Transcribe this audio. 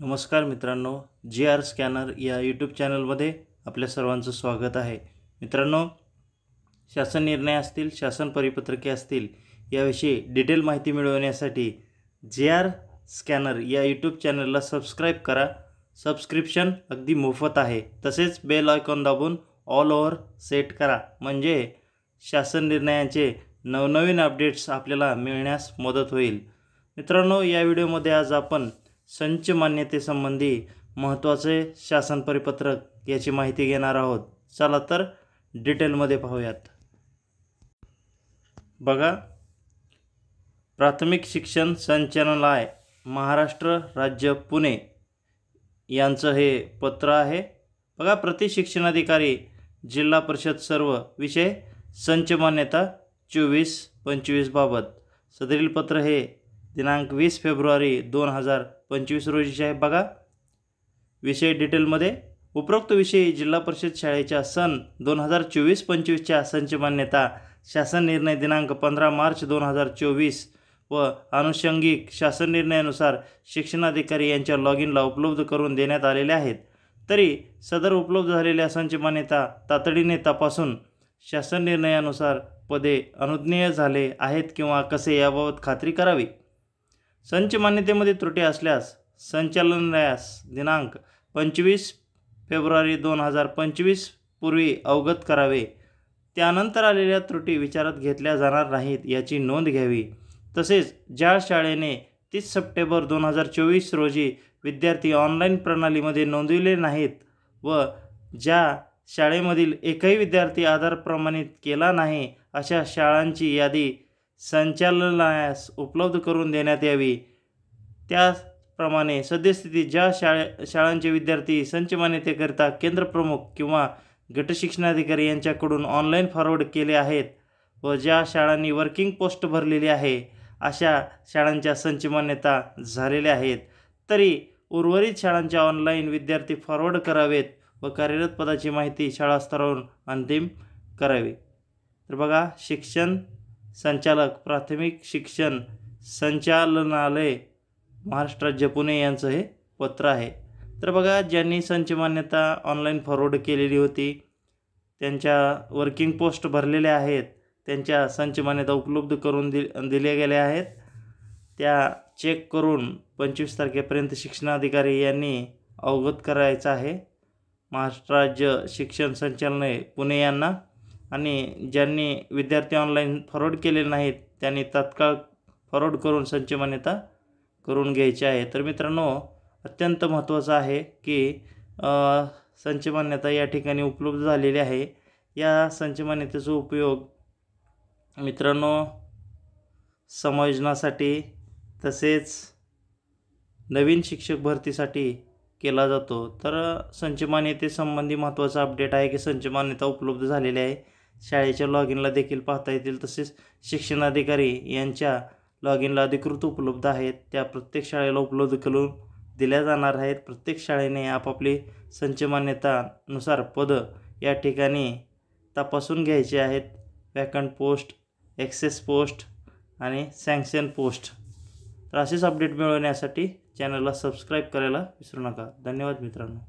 नमस्कार मित्रांनो, जी R scanner या यूट्यूब चॅनलमध्ये आपल्या सर्वांचं स्वागत आहे. मित्रांनो, शासन निर्णय असतील, शासन परिपत्रके असतील याविषयी डिटेल माहिती मिळवण्यासाठी जी आर स्कॅनर या यूट्यूब चॅनलला सबस्क्राईब करा. सबस्क्रिप्शन अगदी मोफत आहे. तसेच बेल आयकॉन दाबून ऑल ओव्हर सेट करा, म्हणजे शासन निर्णयाचे नवनवीन अपडेट्स आपल्याला मिळण्यास मदत होईल. मित्रांनो, या व्हिडिओमध्ये आज आपण संच मान्यतेसंबंधी महत्त्वाचे शासन परिपत्रक याची माहिती घेणार आहोत. चला तर डिटेलमध्ये पाहूयात. बघा, प्राथमिक शिक्षण संचालनालय महाराष्ट्र राज्य पुणे यांचं हे पत्र आहे. बघा, प्रति शिक्षणाधिकारी जिल्हा परिषद सर्व विषय संच मान्यता 24-25 बाबत. सदरील पत्र हे दिनांक 20 फेब्रुवारी 2025 रोजीचे आहे. बघा, विषय डिटेलमध्ये उपरोक्त विषयी जिल्हा परिषद शाळेच्या सन 2024-25च्या संच मान्यता शासन निर्णय दिनांक 15 मार्च 2024 व आनुषंगिक शासन निर्णयानुसार शिक्षणाधिकारी यांच्या लॉग इनला उपलब्ध करून देण्यात आलेले आहेत. तरी सदर उपलब्ध झालेल्या संच मान्यता तातडीने तपासून शासन निर्णयानुसार पदे अनुज्ञेय झाले आहेत किंवा कसे याबाबत खात्री करावी. संच मान्यतेमध्ये त्रुटी असल्यास संचालनालयास दिनांक 25 फेब्रुवारी 2025 पूर्वी अवगत करावे. त्यानंतर आलेल्या त्रुटी विचारात घेतल्या जाणार नाहीत याची नोंद घ्यावी. तसेच ज्या शाळेने 30 सप्टेंबर 2024 रोजी विद्यार्थी ऑनलाईन प्रणालीमध्ये नोंदविले नाहीत व ज्या शाळेमधील एकही विद्यार्थी आधार प्रमाणित केला नाही अशा शाळांची यादी संचालनालयास उपलब्ध करून देण्यात यावी. त्याचप्रमाणे सद्यस्थितीत ज्या शाळांचे विद्यार्थी संच मान्यतेकरिता केंद्रप्रमुख किंवा गटशिक्षणाधिकारी यांच्याकडून ऑनलाईन फॉरवर्ड केले आहेत व ज्या शाळांनी वर्किंग पोस्ट भरलेली आहे अशा शाळांच्या संच मान्यता झालेल्या आहेत, तरी उर्वरित शाळांच्या ऑनलाईन विद्यार्थी फॉरवर्ड करावेत व कार्यरत पदाची माहिती शाळा स्तरावरून अंतिम करावी. तर बघा, शिक्षण संचालक प्राथमिक शिक्षण संचालनालय महाराष्ट्र राज्य पुणे यांचं हे पत्र आहे. तर बघा, ज्यांनी संच मान्यता ऑनलाईन फॉरवर्ड केलेली होती, त्यांच्या वर्किंग पोस्ट भरलेल्या आहेत, त्यांच्या संच मान्यता उपलब्ध करून दिल्या गेल्या आहेत, त्या चेक करून 25 तारखेपर्यंत शिक्षणाधिकारी यांनी अवगत करायचं आहे महाराष्ट्र राज्य शिक्षण संचालनालय पुणे यांना. आणि ज्यांनी विद्यार्थी ऑनलाईन फॉरवर्ड केलेले नाहीत त्यांनी तात्काळ फॉरवर्ड करून संच मान्यता करून घ्यायची आहे. तर मित्रांनो, अत्यंत महत्त्वाचं आहे की संच मान्यता या ठिकाणी उपलब्ध झालेली आहे. या संच मान्यतेचा उपयोग मित्रांनो समायोजनासाठी तसेच नवीन शिक्षक भरतीसाठी केला जातो. तर संच मान्यतेसंबंधी महत्त्वाचा अपडेट आहे की संच मान्यता उपलब्ध झालेली आहे. शाळेच्या लॉग इनला देखील पाहता येतील. तसेच शिक्षणाधिकारी यांच्या लॉग इनला अधिकृत उपलब्ध आहेत, त्या प्रत्येक शाळेला उपलब्ध करून दिल्या जाणार आहेत. प्रत्येक शाळेने आपापली संच मान्यतानुसार पदं या ठिकाणी तपासून घ्यायचे आहेत. वॅकंट पोस्ट, ॲक्सेस पोस्ट आणि सँक्शन पोस्ट. तर असेच अपडेट मिळवण्यासाठी चॅनलला सबस्क्राईब करायला विसरू नका. धन्यवाद मित्रांनो.